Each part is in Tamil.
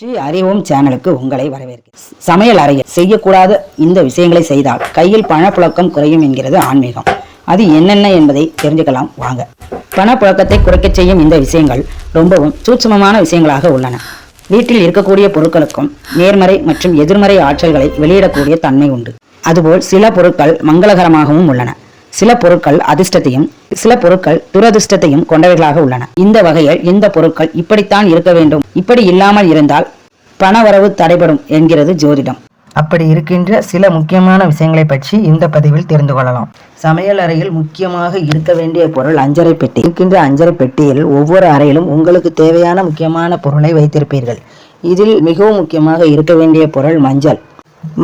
ஸ்ரீ அறிவோம் சேனலுக்கு உங்களை வரவேற்கிறேன். சமையல் அறையில் செய்யக்கூடாத இந்த விஷயங்களை செய்தால் கையில் பணப்புழக்கம் குறையும் என்கிறது ஆன்மீகம். அது என்னென்ன என்பதை தெரிஞ்சுக்கலாம் வாங்க. பணப்புழக்கத்தை குறைக்க செய்யும் இந்த விஷயங்கள் ரொம்பவும் சூட்சமமான விஷயங்களாக உள்ளன. வீட்டில் இருக்கக்கூடிய பொருட்களுக்கும் நேர்மறை மற்றும் எதிர்மறை ஆற்றல்களை வெளியிடக்கூடிய தன்மை உண்டு. அதுபோல் சில பொருட்கள் மங்களகரமாகவும் உள்ளன. சில பொருட்கள் அதிர்ஷ்டத்தையும் சில பொருட்கள் துரதிர்ஷ்டத்தையும் கொண்டவைகளாக உள்ளன. இந்த வகையில் இந்த பொருட்கள் இப்படித்தான் இருக்க வேண்டும், இப்படி இல்லாமல் இருந்தால் பணவரவு தடைபடும் என்கிறது ஜோதிடம். அப்படி இருக்கின்ற சில முக்கியமான விஷயங்களை பற்றி இந்த பதிவில் தெரிந்து கொள்ளலாம். சமையல் அறையில் முக்கியமாக இருக்க வேண்டிய பொருள் அஞ்சரை பெட்டி. இருக்கின்ற அஞ்சரை பெட்டியில் ஒவ்வொரு அறையிலும் உங்களுக்கு தேவையான முக்கியமான பொருளை வைத்திருப்பீர்கள். இதில் மிகவும் முக்கியமாக இருக்க வேண்டிய பொருள் மஞ்சள்.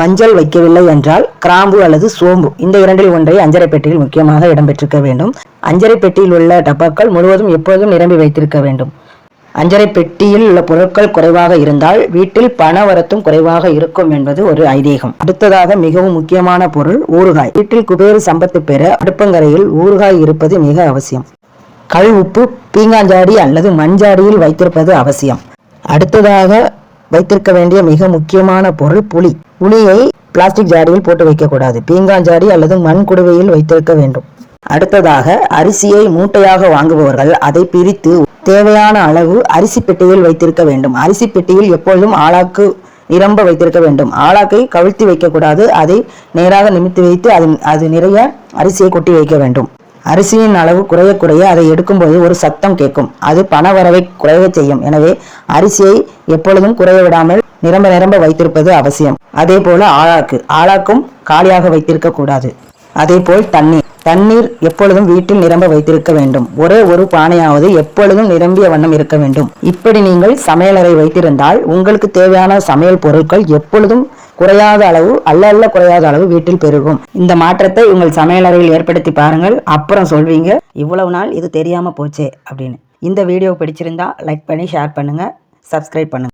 மஞ்சள் வைக்கவில்லை என்றால் கிராம்பு அல்லது சோம்பு, இந்த இரண்டில் ஒன்றை அஞ்சரை பெட்டியில் முக்கியமாக இடம்பெற்றிருக்க வேண்டும். அஞ்சரை பெட்டியில் உள்ள டப்பாக்கள் முழுவதும் எப்போதும் நிரம்பி வைத்திருக்க வேண்டும். அஞ்சரை பெட்டியில் உள்ள பொருட்கள் குறைவாக இருந்தால் வீட்டில் பண வரத்தும் குறைவாக இருக்கும் என்பது ஒரு ஐதீகம். அடுத்ததாக மிகவும் முக்கியமான பொருள் ஊறுகாய். வீட்டில் குபேர சம்பத்து பெற அடுப்பங்கரையில் ஊறுகாய் இருப்பது மிக அவசியம். கல் உப்பு பீங்காஞ்சாடி அல்லது மண்ஜாடியில் வைத்திருப்பது அவசியம். அடுத்ததாக வைத்திருக்க வேண்டிய மிக முக்கியமான பொருள் புளி. புளியை பிளாஸ்டிக் ஜாடியில் போட்டு வைக்கக்கூடாது, பீங்காஞ்சாடி அல்லது மண் குடுவையில் வைத்திருக்க வேண்டும். அடுத்ததாக அரிசியை மூட்டையாக வாங்குபவர்கள் அதை பிரித்து தேவையான அளவு அரிசி பெட்டியில் வைத்திருக்க வேண்டும். அரிசி பெட்டியில் எப்பொழுதும் ஆளாக்கு நிரம்ப வைத்திருக்க வேண்டும். ஆளாக்கை கவிழ்த்தி வைக்கக்கூடாது, அதை நேராக நிமித்தி வைத்து அது நிறைய அரிசியை கொட்டி வைக்க வேண்டும். அரிசியின் அளவு குறைய குறைய அதை எடுக்கும்போது ஒரு சத்தம் கேட்கும், அது பண வரவை குறைய செய்யும். எனவே அரிசியை எப்பொழுதும் குறைய விடாமல் நிரம்ப நிரம்ப வைத்திருப்பது அவசியம். அதே போல ஆளாக்கும் காலியாக வைத்திருக்க கூடாது. அதே போல் தண்ணீர் எப்பொழுதும் வீட்டில் நிரம்ப வைத்திருக்க வேண்டும். ஒரே ஒரு பானையாவது எப்பொழுதும் நிரம்பிய வண்ணம் இருக்க வேண்டும். இப்படி நீங்கள் சமையலறை வைத்திருந்தால் உங்களுக்கு தேவையான சமையல் பொருட்கள் எப்பொழுதும் குறையாத அளவு வீட்டில் பெருகும். இந்த மாற்றத்தை உங்கள் சமையலறையில் ஏற்படுத்தி பாருங்கள். அப்புறம் சொல்வீங்க, இவ்வளவு நாள் இது தெரியாம போச்சே அப்படின்னு. இந்த வீடியோ பிடிச்சிருந்தா லைக் பண்ணி ஷேர் பண்ணுங்க, சப்ஸ்கிரைப் பண்ணுங்க.